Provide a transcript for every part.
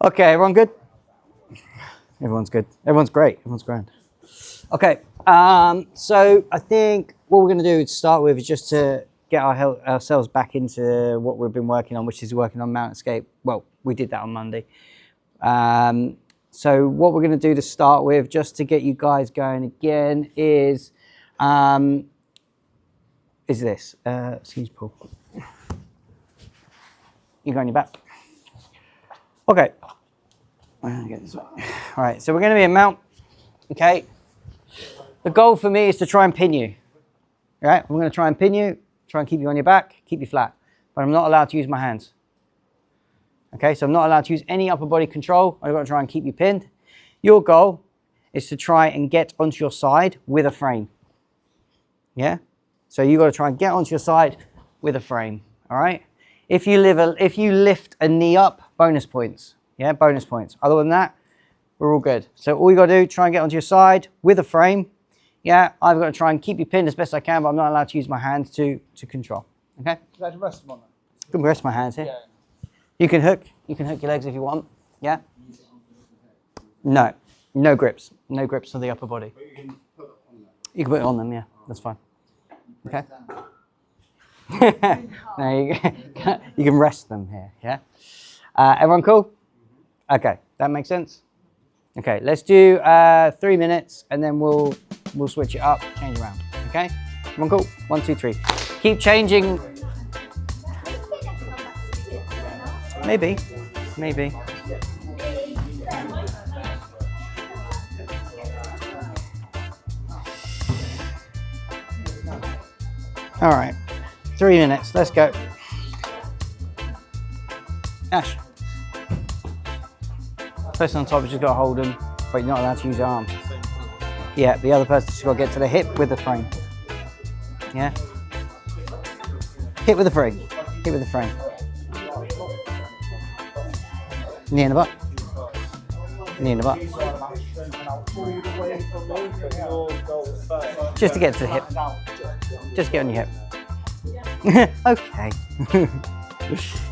Okay, everyone good? Everyone's good. Everyone's great. Everyone's grand. Okay, so I think what we're going to do to start with is just to get ourselves back into what we've been working on, which is working on Mount Escape. Well, we did that on Monday. So what we're going to do to start with, just to get you guys going again, is this. Excuse me, Paul. You go on your back. Okay. Get this one. All right, so we're going to be in mount. Okay. The goal for me is to try and pin you. All right, I'm going to try and pin you, try and keep you on your back, keep you flat. But I'm not allowed to use my hands. Okay, so I'm not allowed to use any upper body control. I've got to try and keep you pinned. Your goal is to try and get onto your side with a frame. Yeah? So you've got to try and get onto your side with a frame. All right? If you lift a knee up, bonus points. Yeah, bonus points. Other than that, we're all good. So all you got to do, try and get onto your side with a frame. Yeah, I've got to try and keep you pinned as best I can, but I'm not allowed to use my hands to control. Okay? Can I rest them on that? You can rest my hands here. Yeah. You can hook your legs if you want. Yeah? No. No grips. No grips to the upper body. But you can put it on them. You can put it on them, yeah. That's fine. Okay? No, you can rest them here, yeah? Everyone cool? Okay, that makes sense? Okay, let's do 3 minutes and then we'll switch it up, change around, okay? Everyone cool? 1, 2, 3. Keep changing. Maybe. All right, 3 minutes, let's go. Ash. Person on top has just got to hold them, but you're not allowed to use your arms. Yeah, the other person's just got to get to the hip with the frame. Yeah? Hit with the frame. Hit with the frame. Knee in the butt. Knee in the butt. Just to get to the hip. Just get on your hip. Okay.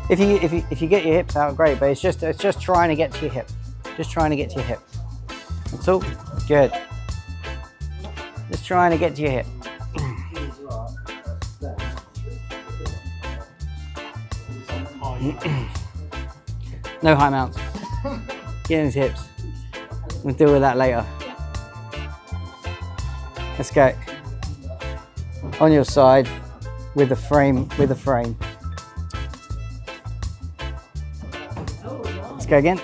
If you get your hips out, great, but it's just trying to get to your hip. Just trying to get to your hip. That's all. Good. Just trying to get to your hip. No high mounts. Get in his hips. We'll deal with that later. Let's go. On your side with the frame. Let's go again.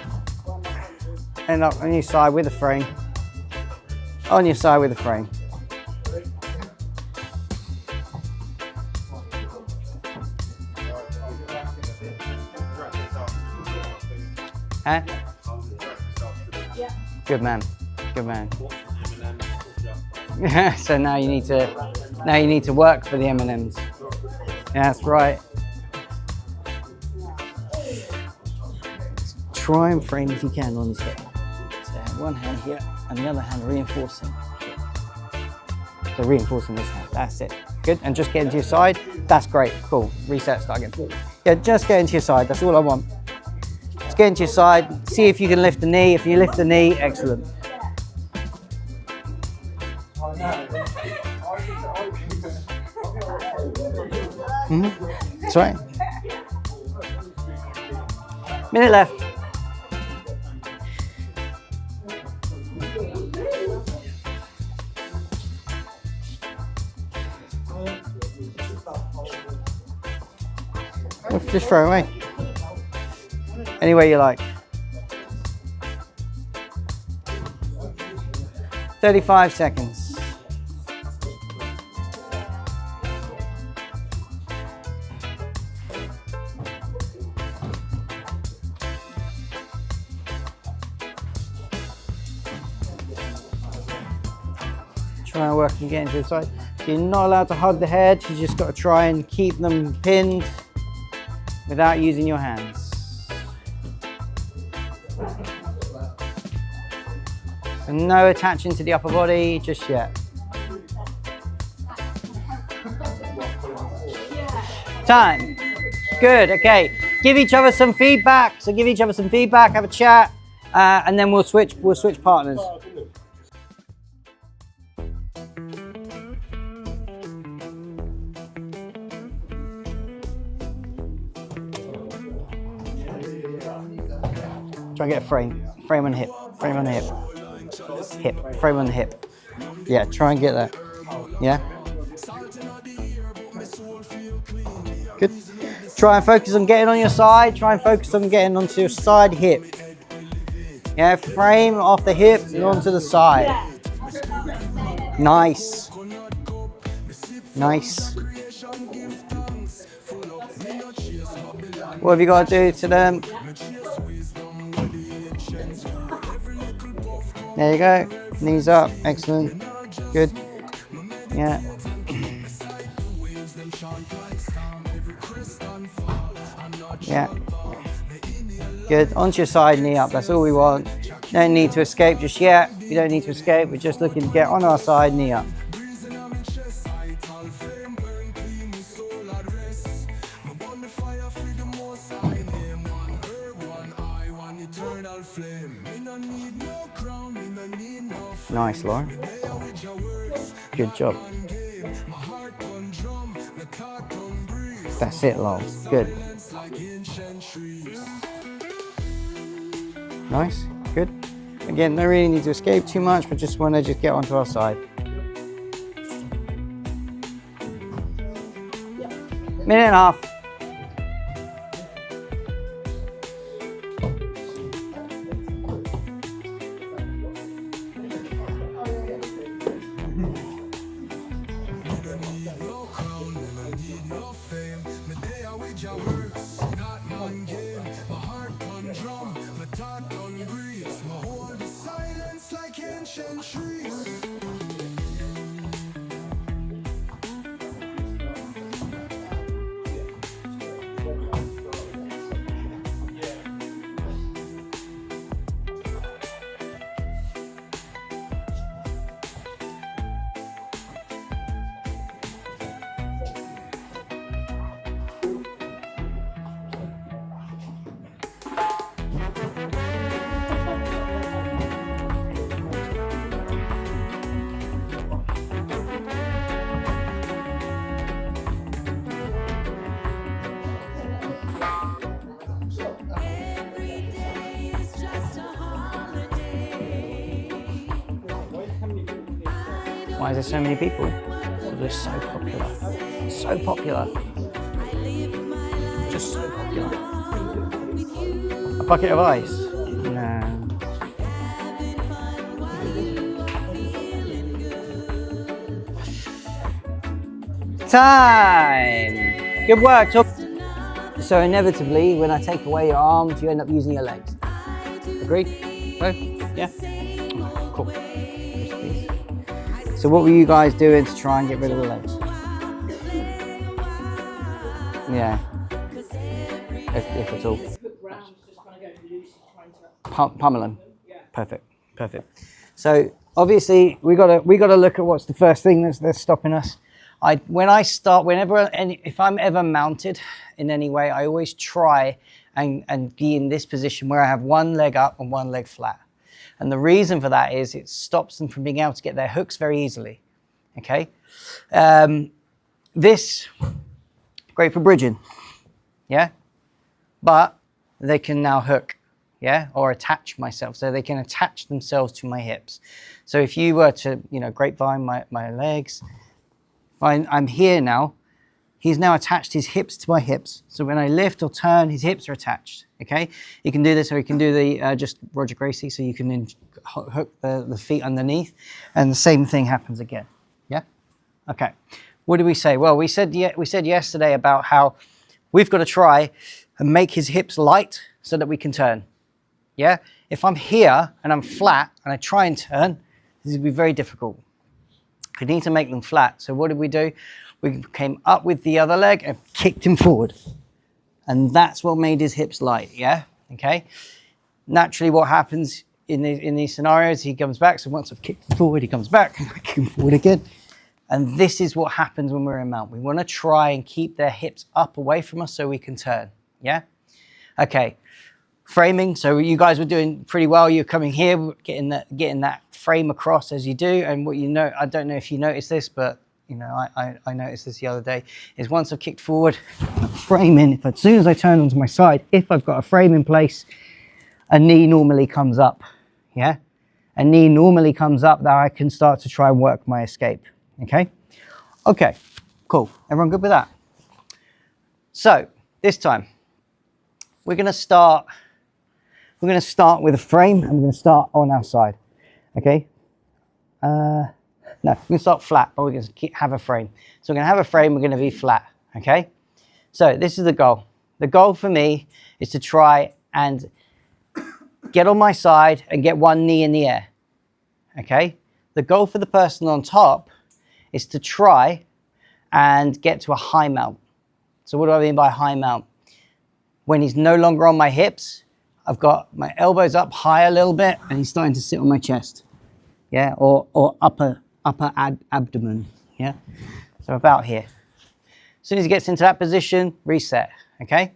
And up on your side with the frame. On your side with the frame. Huh? Good man. Good man. So now you need to work for the M&Ms. Yeah, that's right. Try and frame if you can on his hip. So one hand here and the other hand reinforcing. So reinforcing this hand. That's it. Good. And just get into your side. That's great. Cool. Reset. Start again. Yeah, just get into your side. That's all I want. Just get into your side. See if you can lift the knee. If you lift the knee, excellent. That's right. Minute left. Just throw away. Any way you like. 35 seconds. Try and work and get into the side. So you're not allowed to hug the head, you just got to try and keep them pinned without using your hands. So no attaching to the upper body just yet. Time. Good, okay. give each other some feedback. So give each other some feedback, have a chat, and then we'll switch partners. Try and get a frame on the hip, frame on the hip, frame on the hip. Yeah, try and get that. Yeah. Good. Try and focus on getting on your side. Try and focus on getting onto your side hip. Yeah, frame off the hip and onto the side. Nice. Nice. What have you got to do to them? There you go. Knees up. Excellent. Good. Yeah. Yeah. Good. Onto your side, knee up. That's all we want. Don't need to escape just yet. You don't need to escape. We're just looking to get on our side, knee up. Nice, Lauren. Good job. That's it, Lauren. Good. Nice. Good. Again, no really need to escape too much, but just want to just get onto our side. Minute and a half. Why is there so many people? They're so popular. So popular. Just so popular. A bucket of ice? No. Time! Good work. So inevitably, when I take away your arms, you end up using your legs. Agreed? Both? Yeah? Cool. So what were you guys doing to try and get rid of the legs? Yeah. If at all. Pummel them. Perfect. Perfect. So obviously we gotta look at what's the first thing that's stopping us. If I'm ever mounted in any way, I always try and be in this position where I have one leg up and one leg flat. And the reason for that is it stops them from being able to get their hooks very easily, okay? This, great for bridging, yeah? But they can now hook, yeah? Or attach myself, so they can attach themselves to my hips. So if you were to, grapevine my legs, I'm here now, he's now attached his hips to my hips. So when I lift or turn, his hips are attached, okay? You can do this, or you can do the just Roger Gracie, so you can hook the feet underneath, and the same thing happens again, yeah? Okay, what did we say? Well, we said yesterday about how we've got to try and make his hips light so that we can turn, yeah? If I'm here and I'm flat and I try and turn, this would be very difficult. I need to make them flat. So what did we do? We came up with the other leg and kicked him forward. And that's what made his hips light, yeah? Okay? Naturally, what happens in these scenarios, he comes back. So once I've kicked him forward, he comes back, and I kick him forward again. And this is what happens when we're in mount. We want to try and keep their hips up away from us so we can turn, yeah? Okay, framing. So you guys were doing pretty well. You're coming here, getting that frame across as you do. And what you know, I don't know if you noticed this, but you know, I noticed this the other day, is once I've kicked forward, framing, if as soon as I turn onto my side, if I've got a frame in place, a knee normally comes up, yeah? A knee normally comes up that I can start to try and work my escape, okay? Okay, cool. Everyone good with that? So, this time, we're gonna start with a frame, and we're gonna start on our side, okay? No, we're gonna start flat, but we're gonna have a frame. So we're gonna have a frame, we're gonna be flat, okay? So this is the goal. The goal for me is to try and get on my side and get one knee in the air, okay? The goal for the person on top is to try and get to a high mount. So what do I mean by high mount? When he's no longer on my hips, I've got my elbows up high a little bit and he's starting to sit on my chest, yeah? Or upper abdomen, yeah? So about here. As soon as he gets into that position, reset, okay?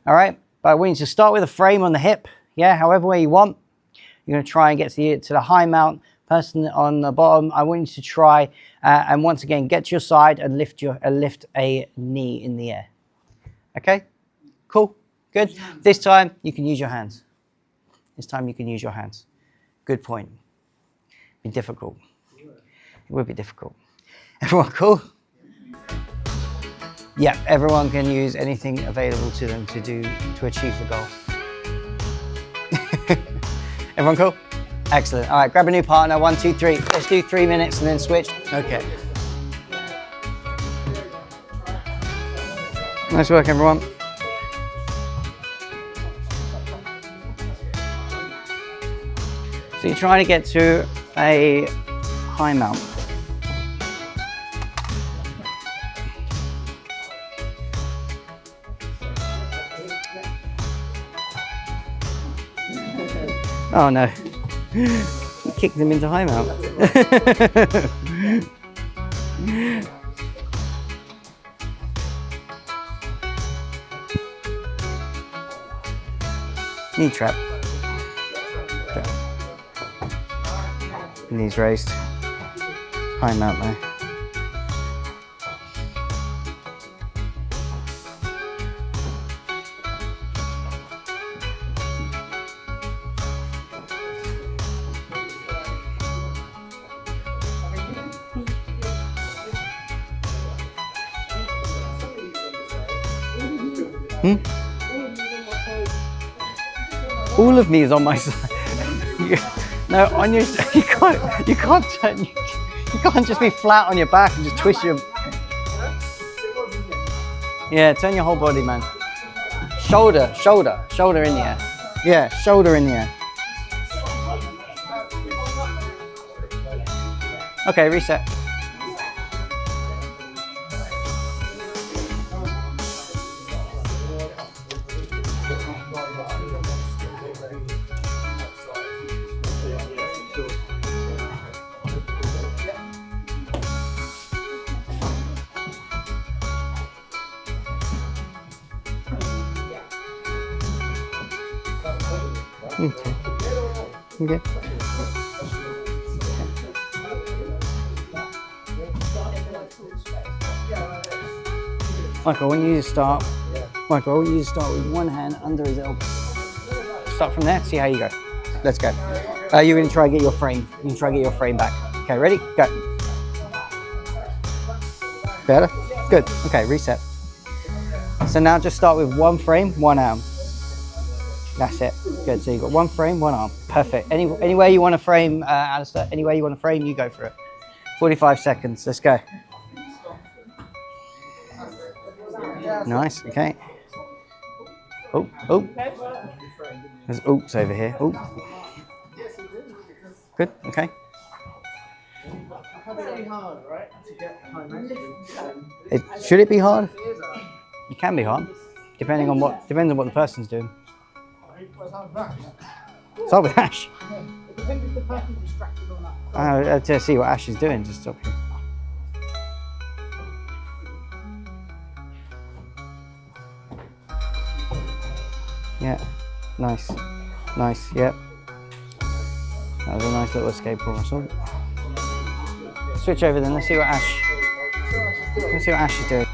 All right, but I want you to start with a frame on the hip, yeah, however way you want. You're gonna try and get to the high mount. Person on the bottom, I want you to try and once again, get to your side and lift a knee in the air. Okay, cool, good. This time you can use your hands. This time you can use your hands. Good point. Be difficult. It would be difficult. Everyone cool? Yeah, everyone can use anything available to them to achieve the goal. Everyone cool? Excellent. All right, grab a new partner. 1, 2, 3. Let's do 3 minutes and then switch. Okay. Nice work, everyone. So you're trying to get to a high mount. Oh no. Kicked him into high mount. Knee trap. Knees raised. High mount there. All of me is on my side. No, on your you can't turn. You can't just be flat on your back and just twist your. Yeah, turn your whole body, man. Shoulder in the air. Yeah, shoulder in the air. Okay, reset. Okay. Michael, when you start, with one hand under his elbow. Start from there, see how you go. Let's go. You're going to try and get your frame. You can try and get your frame back. Okay, ready? Go. Better? Good. Okay, reset. So now just start with one frame, one arm. That's it. Good. So you've got one frame, one arm. Perfect. Any way you want to frame, Alistair, any way you want to frame, you go for it. 45 seconds. Let's go. Nice. Okay. Oh. There's oops over here. Oh. Good. Okay. Should it be hard? It can be hard, depends on what the person's doing. Start with Ash. I have to see what Ash is doing. Just stop here. Yeah. Nice. Nice. Yep. That was a nice little escape for us. Switch over then. Let's see what Ash. Let's see what Ash is doing.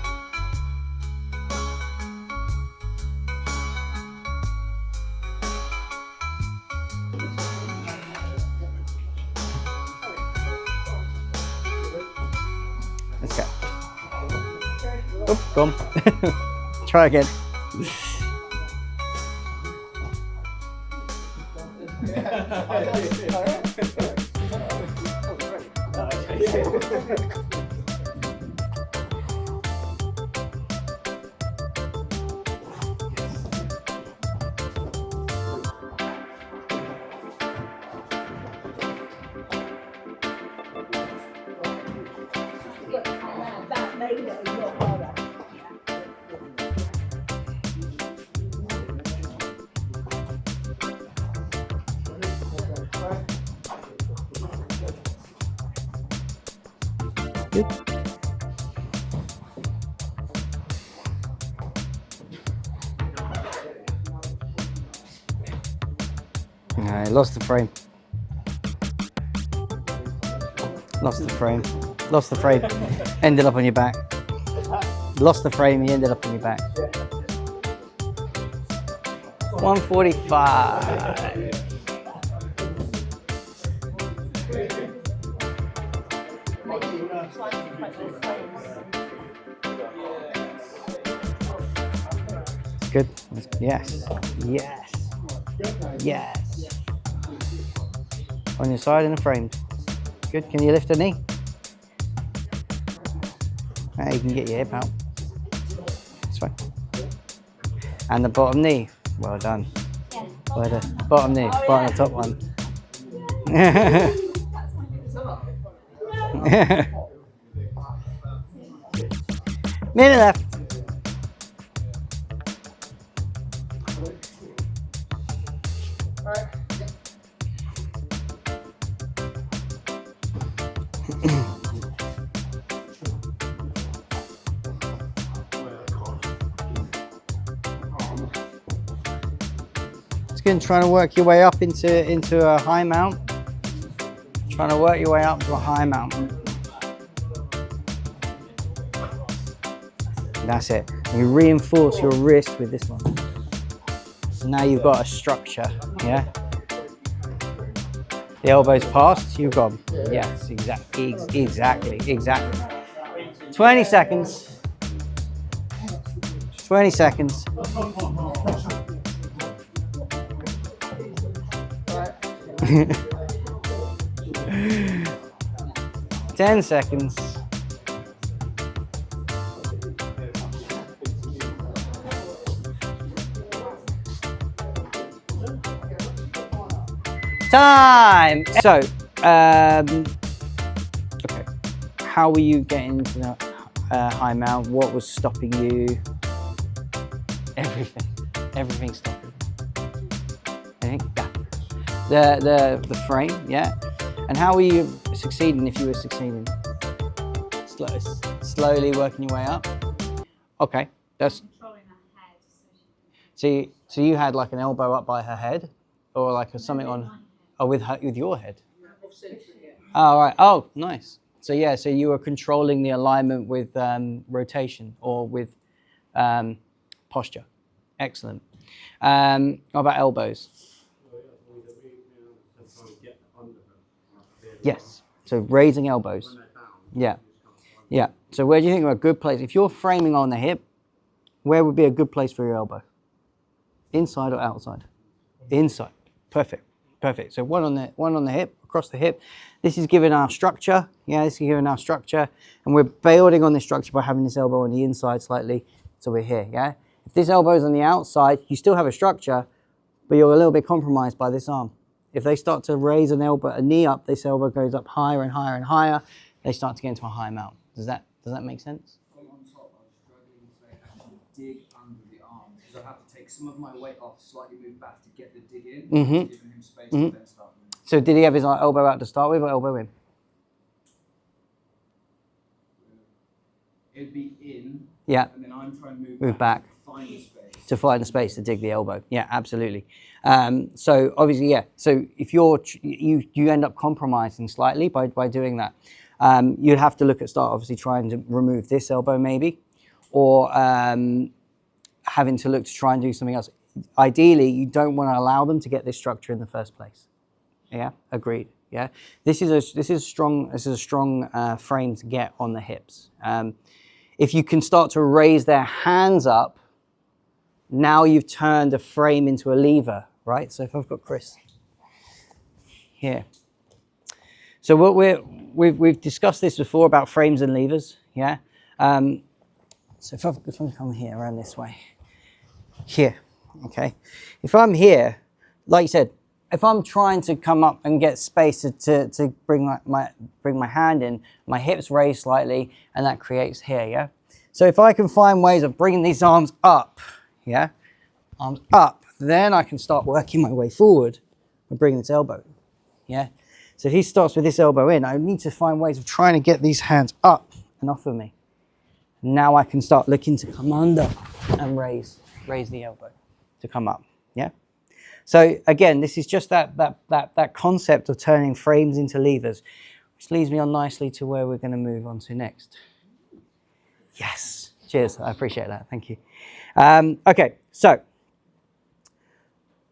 Let's go. Oop, gone. Try again. That made it a lot harder. Good. No, lost the frame. Lost the frame. Lost the frame. Ended up on your back. Lost the frame, he ended up on your back. 145. Good. Yes. Yes. Yes. On your side in the frame. Good. Can you lift a knee? You can get your hip out. That's fine. And the bottom knee. Well done. Well done. Bottom knee. Bottom of the top one. Minute left. It's good. Trying to work your way up into a high mount. Trying to work your way up to a high mount. That's it. You reinforce your wrist with this one. So now you've got a structure, yeah? The elbow's passed, you've gone. Yes, exactly. 20 seconds. 20 seconds. Ten seconds. Time. So, okay. How were you getting into the high mount? What was stopping you? Everything. Everything stopping. Anything? Yeah. The frame. Yeah. And how were you succeeding if you were succeeding? Slowly working your way up. Okay. That's. Controlling her head. So you had like an elbow up by her head, or like something on. Oh, with your head. Oh, right. Oh, nice. So yeah, so you were controlling the alignment with rotation or with posture. Excellent. What about elbows? Yes. So raising elbows. Yeah. Yeah. So where do you think are a good place? If you're framing on the hip, where would be a good place for your elbow? Inside or outside? Inside. Perfect. Perfect. So one on the hip, across the hip. This is giving our structure. Yeah, this is giving our structure. And we're building on this structure by having this elbow on the inside slightly. So we're here, yeah? If this elbow is on the outside, you still have a structure, but you're a little bit compromised by this arm. If they start to raise a knee up, this elbow goes up higher and higher and higher. They start to get into a high mount. Does that make sense? On top, I was struggling to actually dig under the arm because I have to take some of my weight off, slightly move back to get the dig in, giving him space to then start moving. So did he have his elbow out to start with or elbow in? It'd be in, Yeah. and then I'm trying to Move back. find the space. to find the space to dig the elbow. Yeah, absolutely. So obviously, yeah. So if you end up compromising slightly by doing that, you'd have to look at obviously trying to remove this elbow maybe, or having to look to try and do something else. Ideally, you don't want to allow them to get this structure in the first place. Yeah, agreed. Yeah, this is a strong frame to get on the hips. If you can start to raise their hands up, now you've turned a frame into a lever, right? So if I've got Chris here, so what we've discussed this before about frames and levers, yeah. So if I come here around this way, here, okay. If I'm here, like you said, if I'm trying to come up and get space to bring my hand in, my hips raise slightly, and that creates here, yeah. So if I can find ways of bringing these arms up, yeah, arms up, then I can start working my way forward and bringing this elbow, yeah. So if he starts with this elbow in, I need to find ways of trying to get these hands up and off of me. Now I can start looking to come under and raise the elbow to come up, yeah. So again, this is just that concept of turning frames into levers, which leads me on nicely to where we're going to move on to next. Yes, cheers, I appreciate that, thank you. Okay, so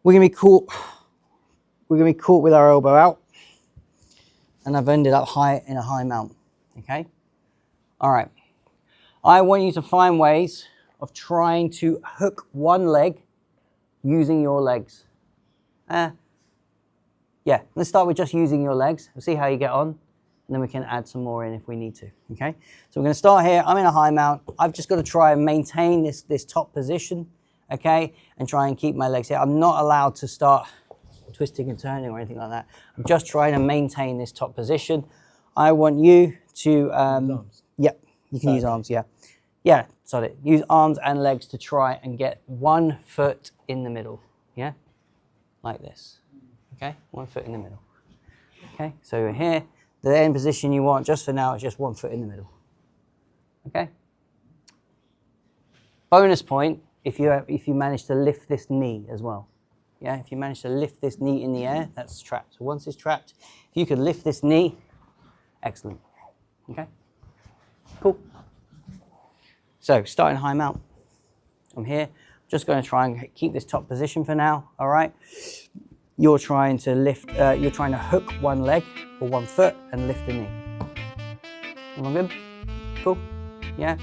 we're going to be caught with our elbow out, and I've ended up in a high mount, okay? All right, I want you to find ways of trying to hook one leg using your legs. Yeah, let's start with just using your legs. We'll see how you get on, and then we can add some more in if we need to, okay? So we're gonna start here. I'm in a high mount. I've just gotta try and maintain this top position, okay? And try and keep my legs here. I'm not allowed to start twisting and turning or anything like that. I'm just trying to maintain this top position. I want you to, yeah, you can use arms, yeah. Yeah, sorry, use arms and legs to try and get 1 foot in the middle, yeah? Like this, okay? 1 foot in the middle, okay? So we're here, the end position you want just for now is just 1 foot in the middle, okay? Bonus point, if you manage to lift this knee as well, yeah? If you manage to lift this knee in the air, that's trapped. So once it's trapped, if you can lift this knee, excellent, okay? Cool. So starting high mount, I'm here. Just going to try and keep this top position for now, all right? You're trying to lift, you're trying to hook one leg or 1 foot and lift the knee. Everyone good? Cool? Yeah?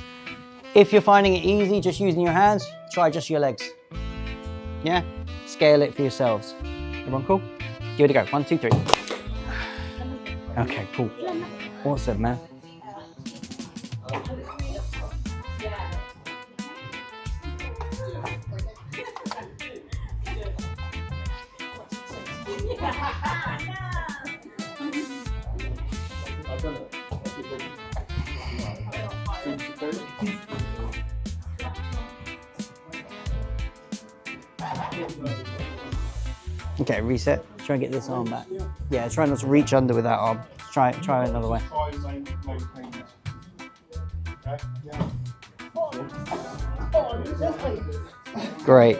If you're finding it easy just using your hands, try just your legs. Yeah? Scale it for yourselves. Everyone cool? Give it a go. 1, 2, 3. Okay, cool. Awesome, man. Okay, reset. Try and get this arm back. Yeah, try not to reach under with that arm. Try another way. Try and maintain this. Okay? Yeah. Great.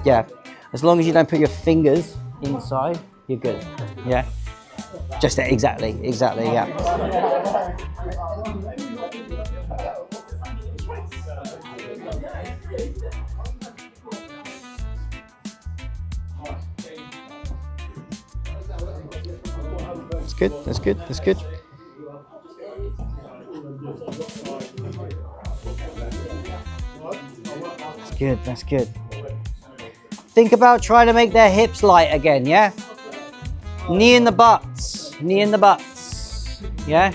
Yeah, as long as you don't put your fingers inside, you're good. Yeah, just exactly, yeah. That's good, that's good, that's good. That's good, that's good. Think about trying to make their hips light again, yeah? Knee in the butts, yeah?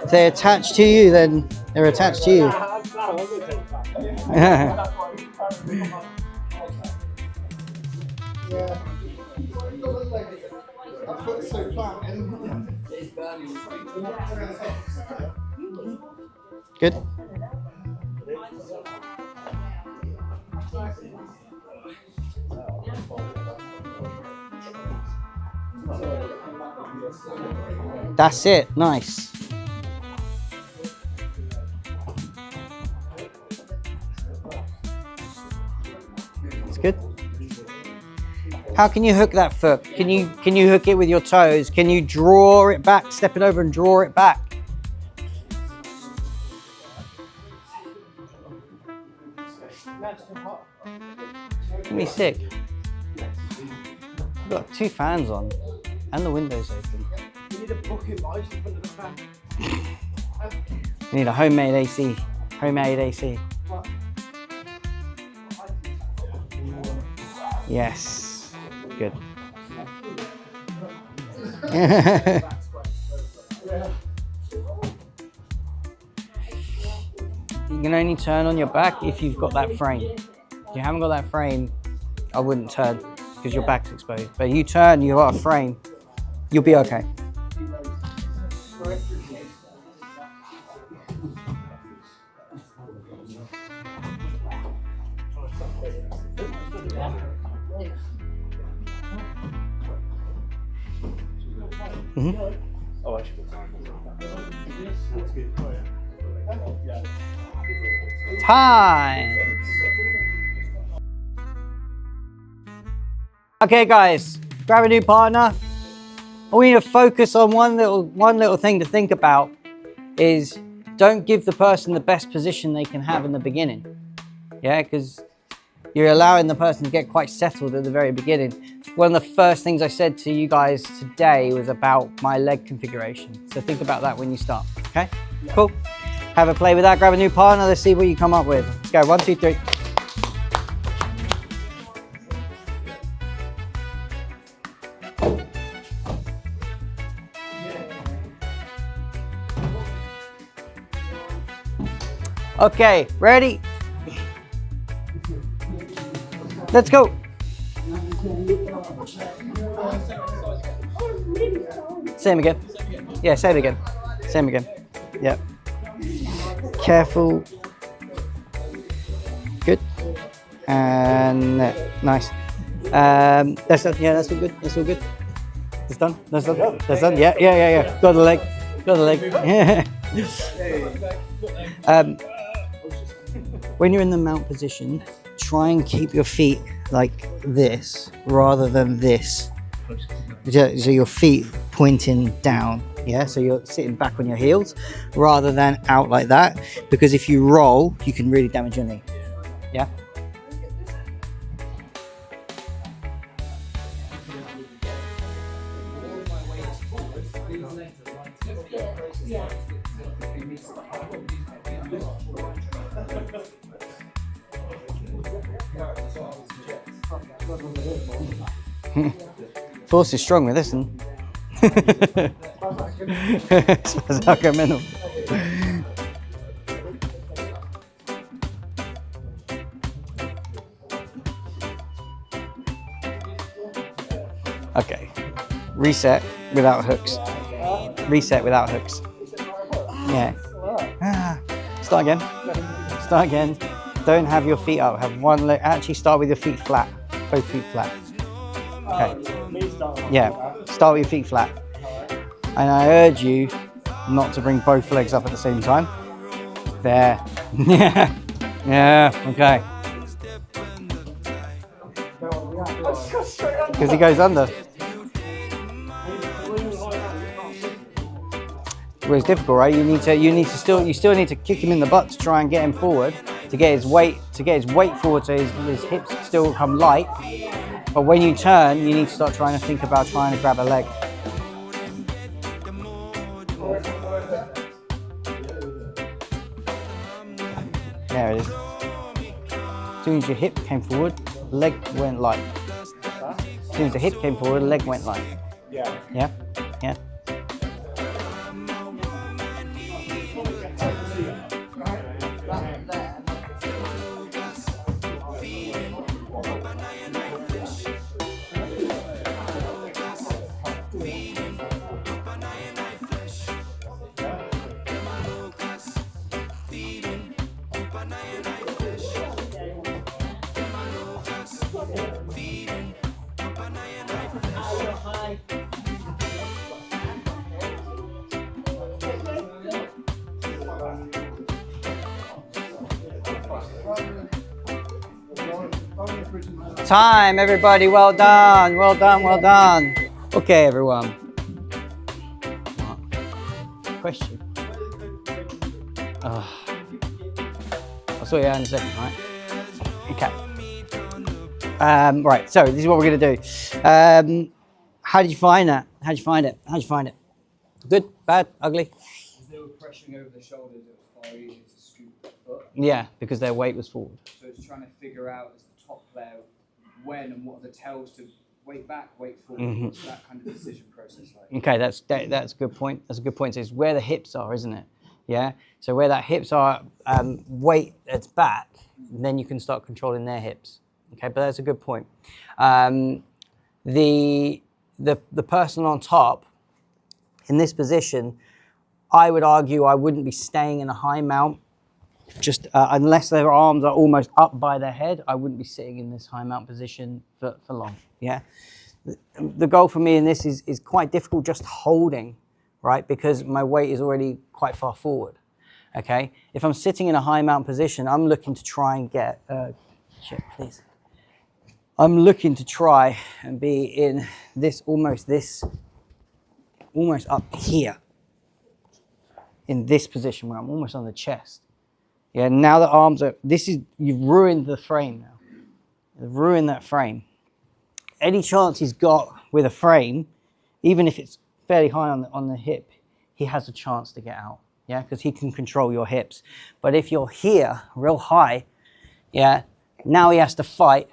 If they're attached to you, then they're attached to you. Yeah. I put so flat. Good. That's it. Nice. good. How can you hook that foot? Can you hook it with your toes? Can you draw it back, step it over and draw it back? Give me sick. I've got 2 fans on and the windows open. You need a bucket vice in front of the fan. We need a homemade AC. Homemade AC. Yes. Good. You can only turn on your back if you've got that frame. If you haven't got that frame, I wouldn't turn because your back's exposed. But you turn, you've got a frame, you'll be okay. Oh, actually, that's good. Yeah. Time. Okay, guys, grab a new partner. All we need to focus on one little thing to think about is don't give the person the best position they can have in the beginning. Yeah, because you're allowing the person to get quite settled at the very beginning. One of the first things I said to you guys today was about my leg configuration. So think about that when you start, okay? Cool. Have a play with that, grab a new partner, let's see what you come up with. Let's go, 1, 2, 3. Okay, ready? Let's go. Same again. Yeah, same again. Same again. Yeah. Careful. Good. And nice. That's done. Yeah, that's all good. That's all good. That's done. That's done. That's done. Yeah, yeah, yeah, yeah. Got the leg. Got the leg. When you're in the mount position, try and keep your feet like this rather than this. So your feet pointing down, yeah? So you're sitting back on your heels rather than out like that, because if you roll, you can really damage your knee, yeah? Force is strong with this one. Smells like a minnow. Okay. Reset without hooks. Reset without hooks. Yeah. Start again. Start again. Don't have your feet up. Have one leg. Actually, start with your feet flat. Both feet flat. Okay. Yeah. Start with your feet flat. And I urge you not to bring both legs up at the same time. There. Yeah. Yeah. Okay. Because he goes under. Well, it's difficult, right? You still need to kick him in the butt to try and get him forward, to get his weight forward, so his hips still come light. But when you turn, you need to start trying to think about trying to grab a leg. There it is. As soon as your hip came forward, leg went light. As soon as the hip came forward, leg went light. Yeah. Yeah? Yeah. Time, everybody. Well done. Well done. Well done. Okay, everyone. Question. I'll sort you out in a second, right? Okay. Right. So this is what we're gonna do. How did you find that? How did you find it? How did you find it? Good, bad, ugly? As they were pressuring over the shoulders, it was far easier to scoop the foot. Yeah, because their weight was forward. So it's trying to figure out as the top player when and what are the tells to weight back, weight forward. What's that kind of decision process like? Okay, that's a good point. That's a good point. So it's where the hips are, isn't it? Yeah. So where that hips are, weight that's back, then you can start controlling their hips. Okay, but that's a good point. The person on top in this position, I would argue I wouldn't be staying in a high mount, just unless their arms are almost up by their head. I wouldn't be sitting in this high mount position for long. Yeah. The goal for me in this is quite difficult, just holding, right? Because my weight is already quite far forward. Okay. If I'm sitting in a high mount position, I'm looking to try and get. Shit, please. I'm looking to try and be in this almost up here, in this position where I'm almost on the chest. Yeah, now the arms are, you've ruined the frame now. You've ruined that frame. Any chance he's got with a frame, even if it's fairly high on the hip, he has a chance to get out. Yeah, because he can control your hips. But if you're here, real high, yeah, now he has to fight,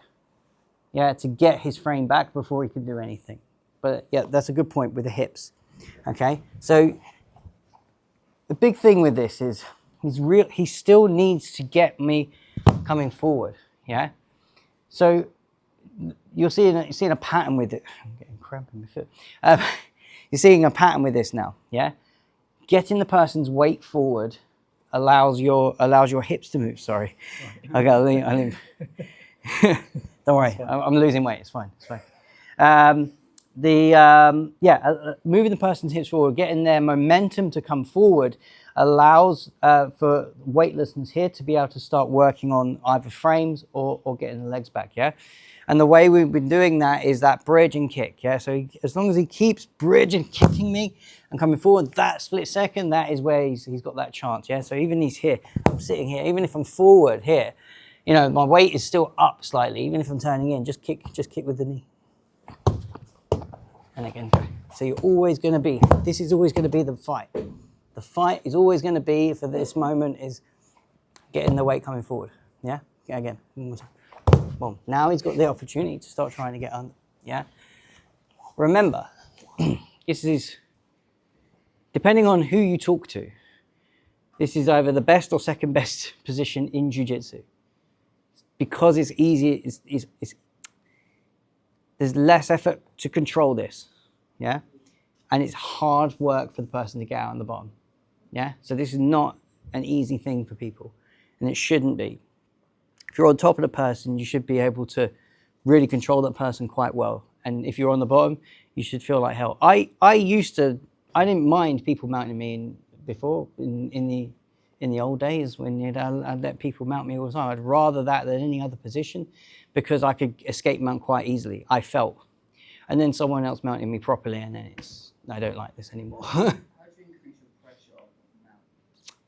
yeah, to get his frame back before he can do anything. But yeah, that's a good point with the hips. Okay, so the big thing with this is he still needs to get me coming forward. Yeah, so you're seeing a pattern with it. I'm getting cramp in my foot. You're seeing a pattern with this now. Yeah, getting the person's weight forward allows your hips to move. Sorry, I got to lean. Don't worry, I'm losing weight. It's fine. It's fine. Moving the person's hips forward, getting their momentum to come forward, allows for weightlessness here to be able to start working on either frames or getting the legs back. Yeah, and the way we've been doing that is that bridge and kick. Yeah, so as long as he keeps bridge and kicking me and coming forward, that split second, that is where he's got that chance. Yeah, so even he's here, I'm sitting here, even if I'm forward here. You know, my weight is still up slightly, even if I'm turning in, just kick with the knee. And again, so you're always going to be, this is always going to be the fight. The fight is always going to be, for this moment, is getting the weight coming forward. Yeah? Again, one more time. Boom. Now he's got the opportunity to start trying to get under. Yeah? Remember, this is, depending on who you talk to, this is either the best or second best position in jiu-jitsu. Because it's easy, there's less effort to control this, yeah? And it's hard work for the person to get out on the bottom, yeah? So this is not an easy thing for people, and it shouldn't be. If you're on top of the person, you should be able to really control that person quite well. And if you're on the bottom, you should feel like hell. I didn't mind people mounting me in the old days when I'd let people mount me all the time. I'd rather that than any other position because I could escape mount quite easily, I felt. And then someone else mounted me properly and then I don't like this anymore. How do you increase your pressure on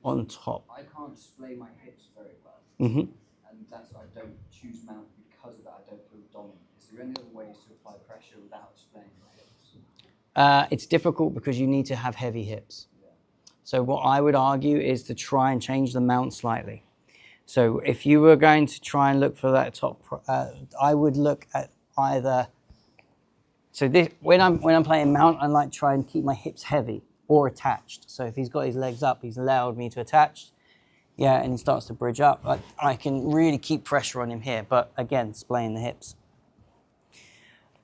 the mount? On top. I can't display my hips very well. Mm-hmm. And that's why I don't choose mount because of that. I don't feel dominant. Is there any other ways to apply pressure without displaying my hips? It's difficult because you need to have heavy hips. So what I would argue is to try and change the mount slightly. So if you were going to try and look for that top, I would look at either. So this, when I'm playing mount, I like to try and keep my hips heavy or attached. So if he's got his legs up, he's allowed me to attach. Yeah, and he starts to bridge up. I can really keep pressure on him here, but again, displaying the hips.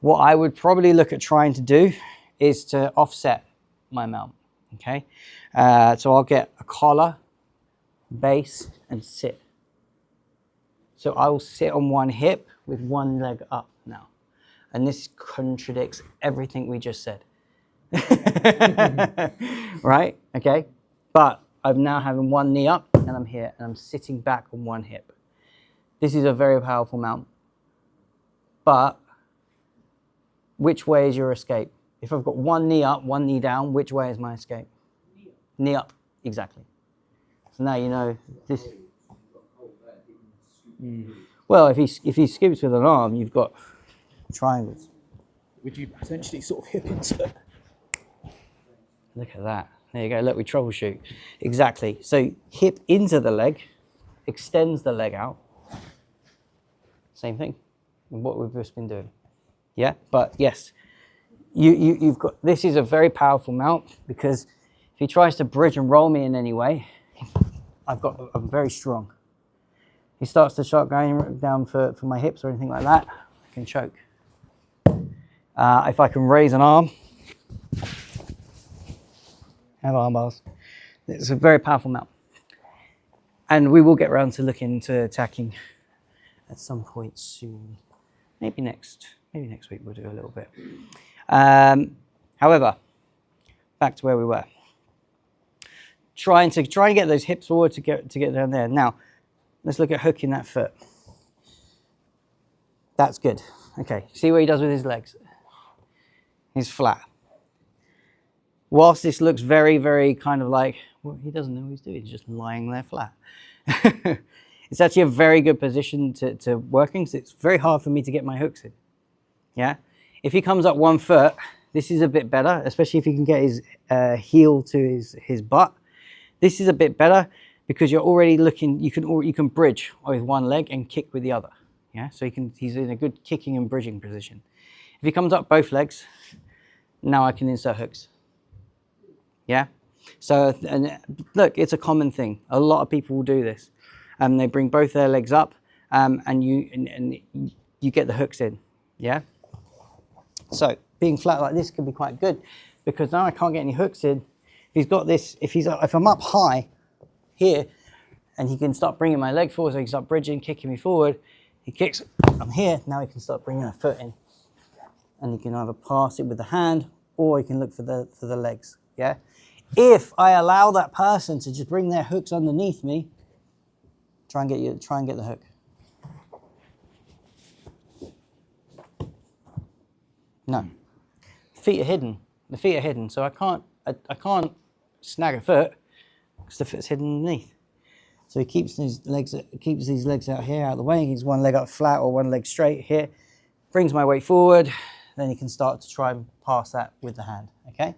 What I would probably look at trying to do is to offset my mount. Okay, so I'll get a collar, base, and sit. So I will sit on one hip with one leg up now. And this contradicts everything we just said. Right? Okay? But I'm now having one knee up and I'm here and I'm sitting back on one hip. This is a very powerful mount. but which way is your escape? If I've got one knee up, one knee down, which way is my escape? Knee up, exactly. So now you know this. Well, if he scoops with an arm, you've got triangles. Would you potentially sort of hip into it? Look at that. There you go. Look, we troubleshoot. Exactly. So hip into the leg, extends the leg out. Same thing. What we've just been doing. Yeah. But yes, you've got. This is a very powerful mount because if he tries to bridge and roll me in any way, I'm very strong. He starts to start going down for my hips or anything like that, I can choke. If I can raise an arm, have arm bars. It's a very powerful mount. And we will get around to looking into attacking at some point soon. Maybe next week we'll do a little bit. However, back to where we were. Trying to get those hips forward to get down there. Now, let's look at hooking that foot. That's good. Okay, see what he does with his legs? He's flat. Whilst this looks very, very kind of like, well, he doesn't know what he's doing, he's just lying there flat. It's actually a very good position to work in because it's very hard for me to get my hooks in. Yeah? If he comes up 1 foot, this is a bit better, especially if he can get his heel to his butt. This is a bit better because you're already looking, you can bridge with one leg and kick with the other. Yeah? So he's in a good kicking and bridging position. If he comes up both legs, now I can insert hooks. Yeah? So, and look, it's a common thing. A lot of people will do this. They bring both their legs up and you get the hooks in. Yeah? So, being flat like this can be quite good because now I can't get any hooks in. If he's got this, if I'm up high here and he can start bringing my leg forward, so he can start bridging, kicking me forward, he kicks, I'm here, now he can start bringing a foot in. And he can either pass it with the hand or he can look for the legs. Yeah? If I allow that person to just bring their hooks underneath me, try and get the hook. No. Feet are hidden. The feet are hidden, so I can't snag a foot because the foot's hidden underneath. So he keeps these legs out here, out of the way. He's one leg up flat or one leg straight here. Brings my weight forward. Then he can start to try and pass that with the hand. Okay.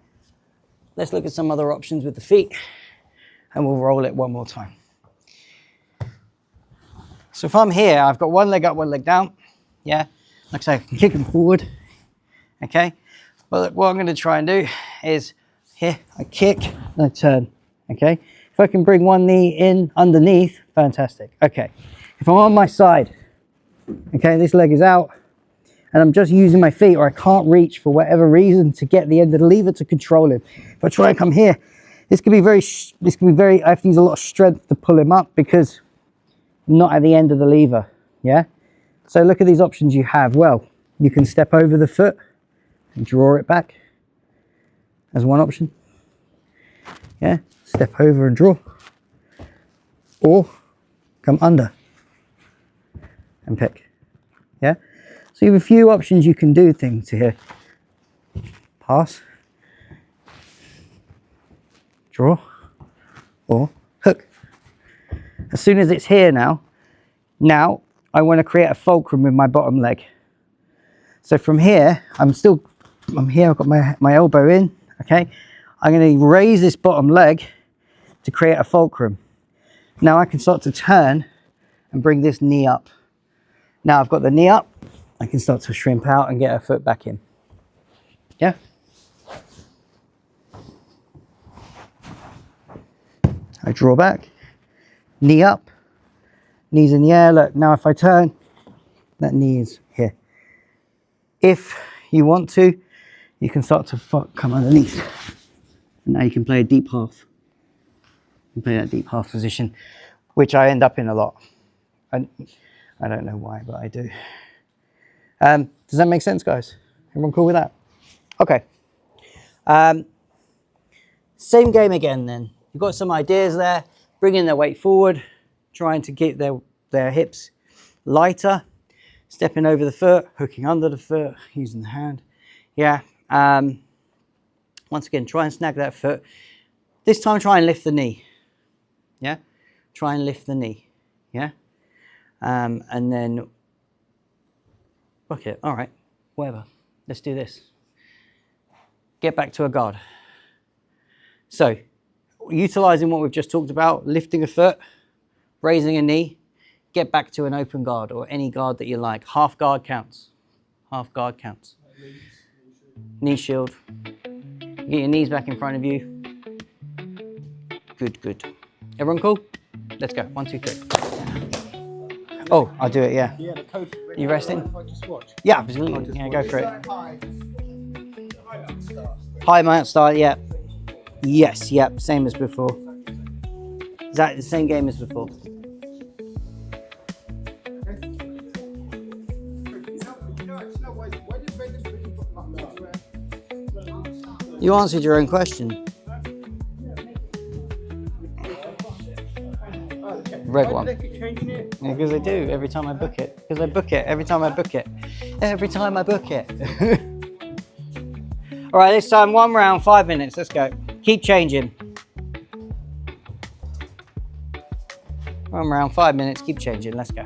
Let's look at some other options with the feet, and we'll roll it one more time. So if I'm here, I've got one leg up, one leg down. Yeah. Like I say, I can kick him forward. Okay. But what I'm going to try and do is here, I kick and I turn. Okay. If I can bring one knee in underneath, fantastic. Okay. If I'm on my side, okay, this leg is out and I'm just using my feet or I can't reach for whatever reason to get the end of the lever to control him. If I try and come here, this can be very, I have to use a lot of strength to pull him up because I'm not at the end of the lever. Yeah. So look at these options you have. Well, you can step over the foot and draw it back as one option. Yeah, step over and draw. Or come under and pick. Yeah, so you have a few options you can do things here. Pass, draw, or hook. As soon as it's here now I want to create a fulcrum with my bottom leg. So from here, I'm here, I've got my elbow in, okay? I'm going to raise this bottom leg to create a fulcrum. Now I can start to turn and bring this knee up. Now I've got the knee up, I can start to shrimp out and get a foot back in. Yeah? I draw back, knee up, knees in the air. Look, now if I turn, that knee is here. If you want to, you can start to come underneath. And now you can play a deep half. You can play that deep half position, which I end up in a lot. I don't know why, but I do. Does that make sense, guys? Everyone cool with that? Okay. Same game again then. You've got some ideas there. Bringing their weight forward, trying to keep their hips lighter. stepping over the foot, hooking under the foot, using the hand. Yeah. Once again, try and snag that foot. This time, try and lift the knee. Yeah. Try and lift the knee. Yeah. And then, okay, all right, whatever. Let's do this. Get back to a guard. So, utilizing what we've just talked about, lifting a foot, raising a knee, get back to an open guard or any guard that you like. Half guard counts. Half guard counts. Knee shield. Get your knees back in front of you. Good, good. Everyone cool? Let's go. 1, 2, 3. Oh, I'll do it, yeah. Yeah, the code. You resting? If I just watch. Yeah, absolutely. Yeah, go for it. High mount start, yeah. Yes, yep, same as before. Is that the same game as before? You answered your own question. Red one. Yeah, because I do every time I book it. Because I book it every time I book it. Every time I book it. All right, this time 1 round, 5 minutes. Let's go. Keep changing. 1 round, 5 minutes. Keep changing. Let's go.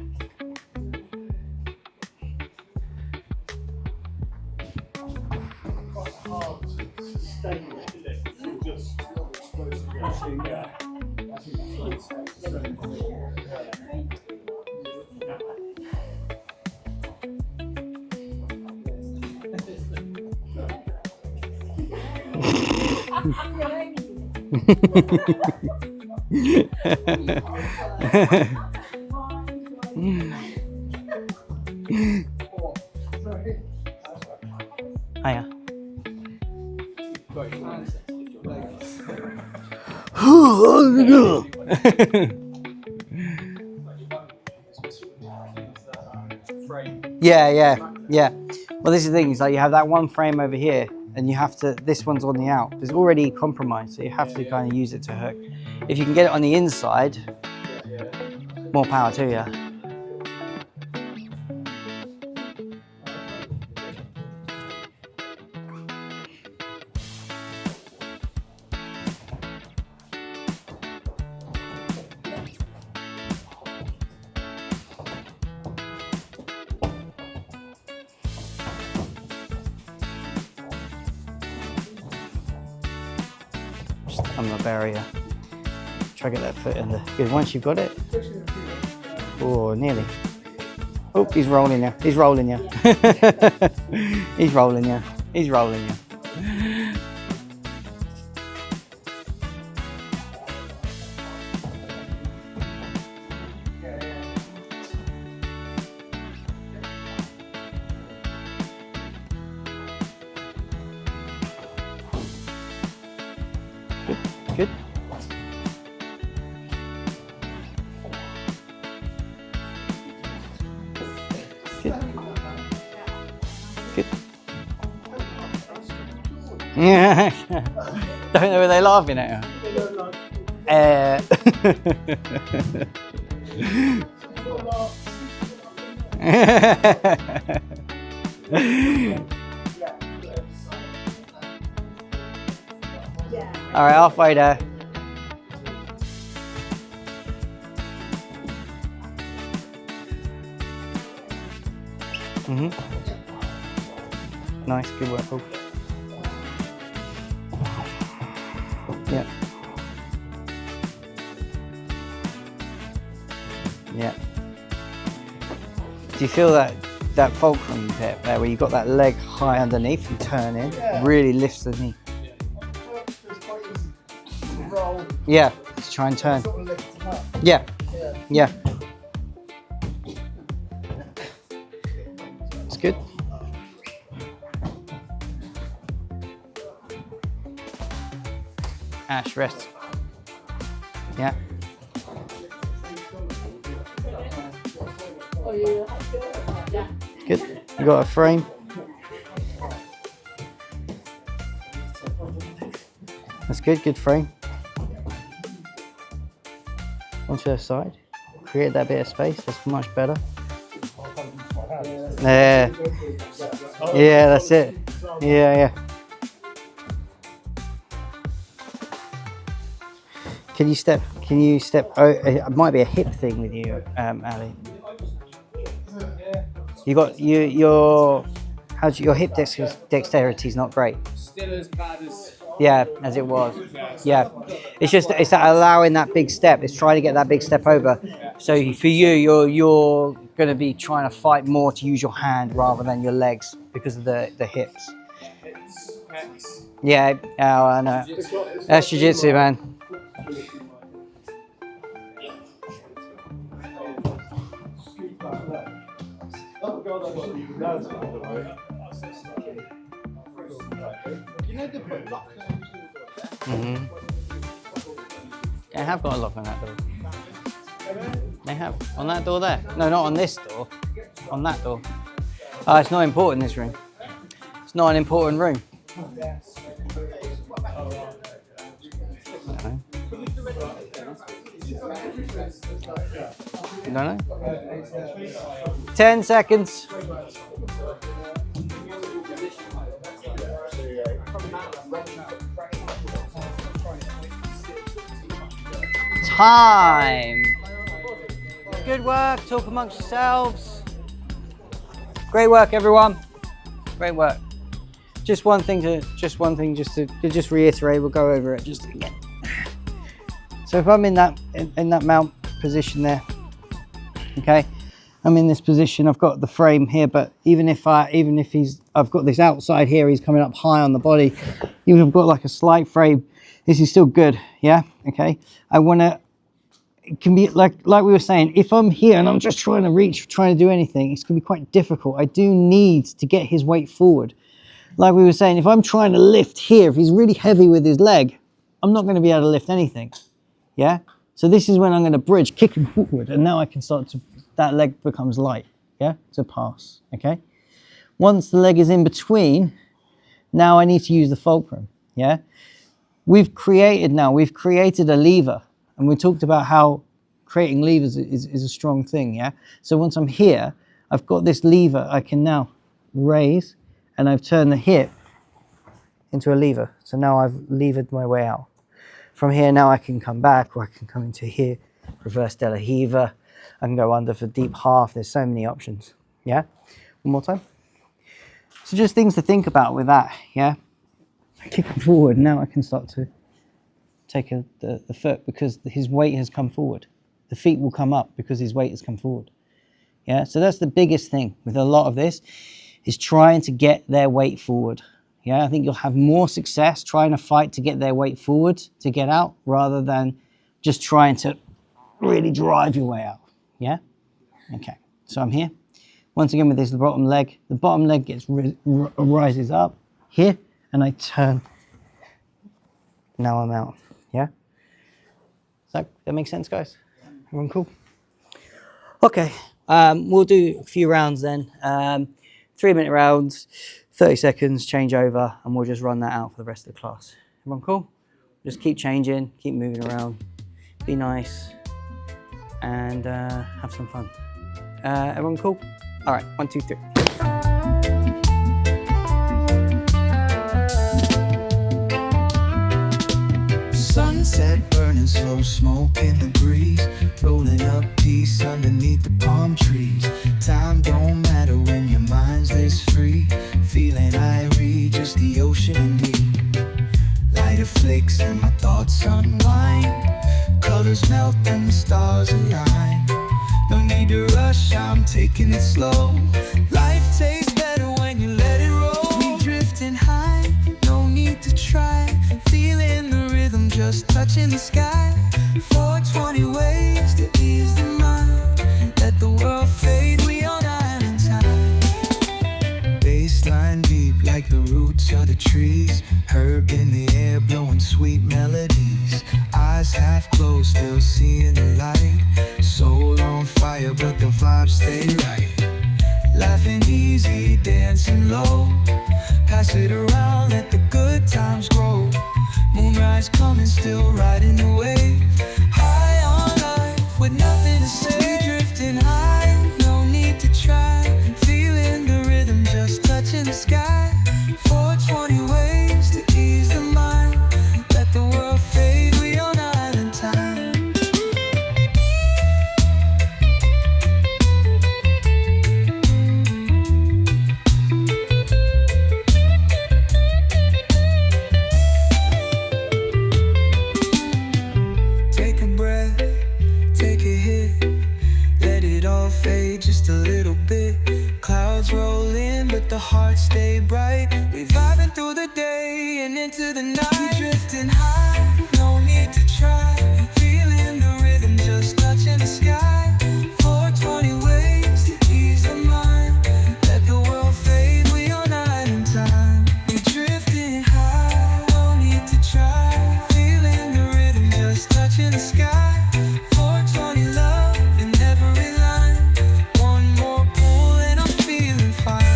Hiya. Yeah. Well, this is the thing, is like you have that one frame over here and you have to, this one's on the out. It's already compromised, so you have to kind of use it to hook. If you can get it on the inside, more power to you. On the barrier. Try to get that foot in there. Good. Once you've got it. Oh, nearly. Oh, he's rolling you. He's rolling you. He's rolling you. He's rolling you. Good. Good. Yeah. Don't know, were they laughing at you? All right, halfway there. Nice, good work, Paul. Yeah. Yeah. Do you feel that fulcrum bit there where you got that leg high underneath and turn in? Yeah. Really lifts the knee. Yeah, let's try and turn. Yeah. It's good. Ash, rest. Yeah. Good. You got a frame. That's good. Good frame. Onto the side. Create that bit of space. That's much better. Yeah. Yeah, that's it. Yeah. Can you step? Oh, it might be a hip thing with you, Ali. You got your hip dexterity is not great. Still as bad as. Yeah, as it was. Yeah, it's that allowing that big step. It's trying to get that big step over. So for you, you're going to be trying to fight more to use your hand rather than your legs because of the hips. Yeah, oh, I know. That's jiu-jitsu, man. They have got a lock on that door. They have. On that door there. No, not on this door. On that door. Oh, it's not important, this room. It's not an important room. I don't know. 10 seconds. Time. Good work. Talk amongst yourselves. Great work, everyone. Great work. Just one thing to reiterate. We'll go over it just again. So if I'm in that mount position there, okay, I'm in this position. I've got the frame here, but even if I've got this outside here, he's coming up high on the body. Even if I've got like a slight frame, this is still good. Yeah, okay. I want to. It can be like we were saying. If I'm here and I'm just trying to reach, trying to do anything, it's gonna be quite difficult. I do need to get his weight forward. Like we were saying, if I'm trying to lift here, if he's really heavy with his leg, I'm not going to be able to lift anything. Yeah. So this is when I'm going to bridge, kick him forward, and now I can start to. That leg becomes light. Yeah, to pass. Okay. Once the leg is in between, now I need to use the fulcrum. Yeah. We've created a lever, and we talked about how creating levers is a strong thing. Yeah. So once I'm here, I've got this lever. I can now raise, and I've turned the hip into a lever. So now I've levered my way out. From here, now I can come back, or I can come into here, reverse De La Riva. I can go under for deep half. There's so many options. Yeah. One more time. So just things to think about with that. Yeah. I kick him forward. Now I can start to take the foot because his weight has come forward. The feet will come up because his weight has come forward. Yeah. So that's the biggest thing with a lot of this is trying to get their weight forward. Yeah. I think you'll have more success trying to fight to get their weight forward to get out rather than just trying to really drive your way out. Yeah. Okay. So I'm here. Once again with this bottom leg, the bottom leg rises up here and I turn. Now I'm out. Yeah. So that makes sense, guys? Everyone cool? Okay. We'll do a few rounds then. 3-minute rounds, 30 seconds, change over, and we'll just run that out for the rest of the class. Everyone cool? Just keep changing, keep moving around, be nice, and have some fun. Everyone cool? All right, 1, 2, 3. Sunset burning slow, smoke in the breeze, rolling up peace underneath the palm trees. Time don't matter when your mind stays free, feeling irie, just the ocean and me. Lighter flicks and my thoughts unwind, colors melt and the stars align. No need to rush, I'm taking it slow. Life tastes better when you let it roll. We drifting high, no need to try, feeling the rhythm just touching the sky. 420 ways to ease the mind, let the world fade, we on island time. Bassline deep like the roots of the trees, herb in the air blowing sweet melodies. Eyes half closed, still seeing the light. Soul on fire, but the vibes stay right. Laughing easy, dancing low. Pass it around, let the good times grow. Moonrise coming, still riding the wave. High on life, with nothing to say. Drifting high, no need to try. Feeling rolling, but the hearts stay bright. We vibing through the day and into the night. We drifting high, no need to try. Feeling the rhythm, just touching the sky. 420 ways to ease the mind. Let the world fade, we on island time. We drifting high, no need to try. Feeling the rhythm, just touching the sky. 420 love in every line. One more pull and I'm feeling fine.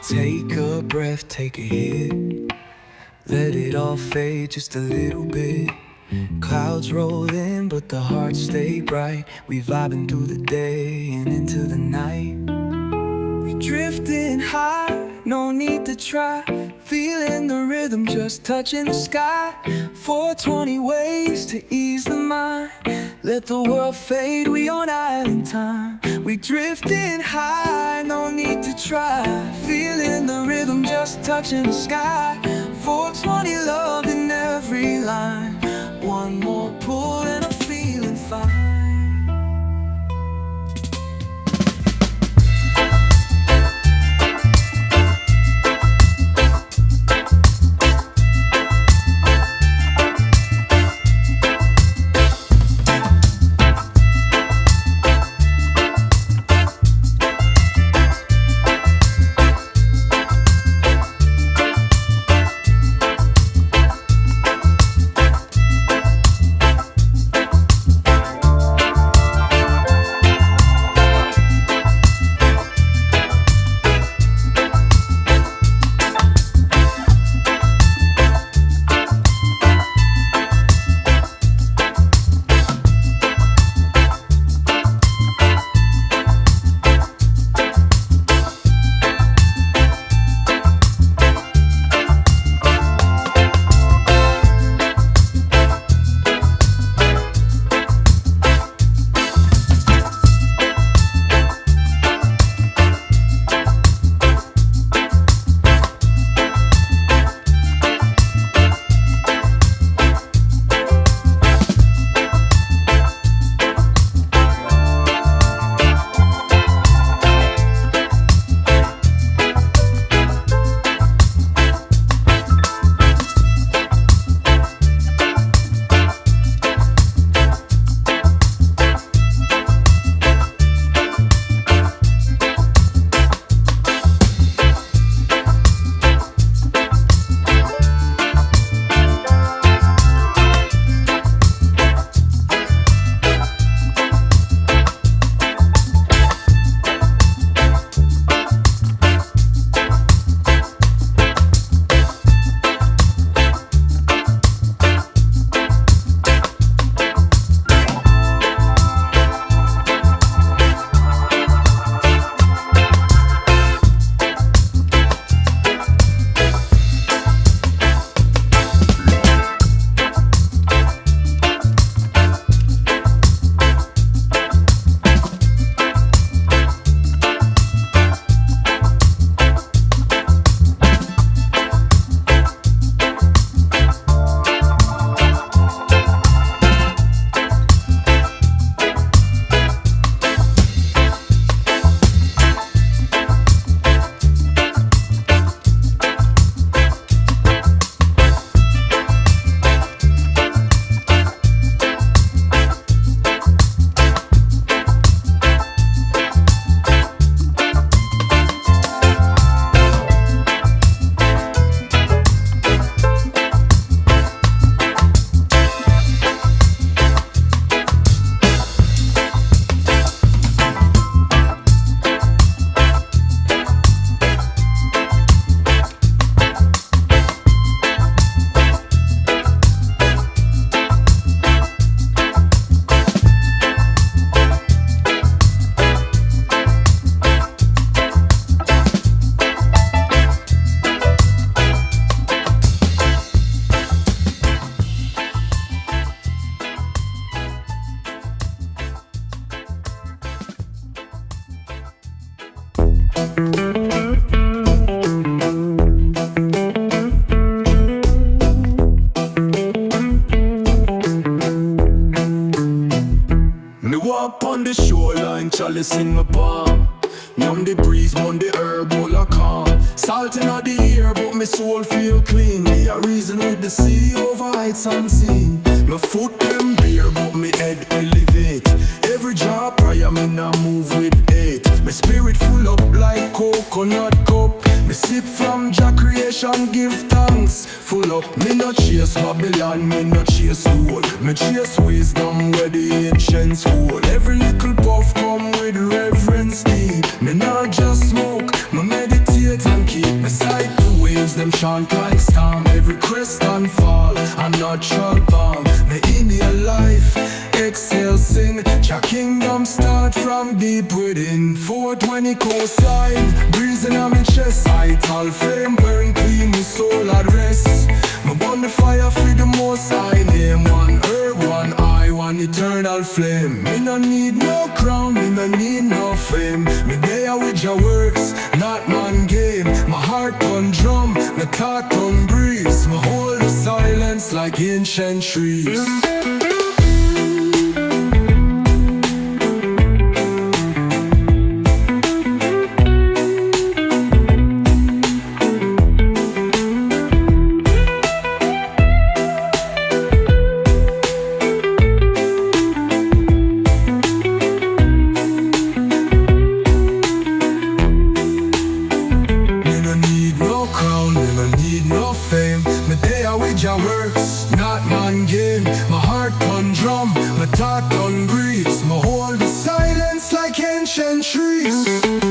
Take a breath, take a hit. Let it all fade just a little bit. Clouds roll in, but the hearts stay bright. We vibing through the day and into the night. We drifting high, no need to try. Feeling the rhythm, just touching the sky. 420 ways to ease the mind. Let the world fade, we on island time. We drifting high, no need to try. Feeling the rhythm, just touching the sky. 420 love in every line. One more pull and I'm feeling fine. on the shoreline, chalice in my palm. Numb the breeze, on the herb, all a calm. Salt in the air, but my soul feel clean. Me a reason with the sea over heights unseen. My foot them bare, but me head elevate. Every drop prayer, me now move with hate. My spirit full up like coconut cup. Me sip from Jah creation, give thanks. Full up, me no chase Babylon, me no chase gold. Me chase wisdom where the ancients hold. Every little puff come with reverence deep. Me not just smoke, me meditate and keep me sight. The waves them chant like storm. Every crest and fall, a natural bomb. Me inhale life, exhale sin. Jah kingdom start from deep within. 420 coastline, breezing on me chest. Vital flame burn clean, me soul at rest. Me burn the fire for the most high name. One herb, one eye, one eternal flame. Me no need no crown, me no need no fame. Me there with your works, not man game. My heart on drum, my thought on breeze. Me hold the silence like ancient trees. Works, not man game. My heart on drum, my thought on breeze. My hold the silence like ancient trees.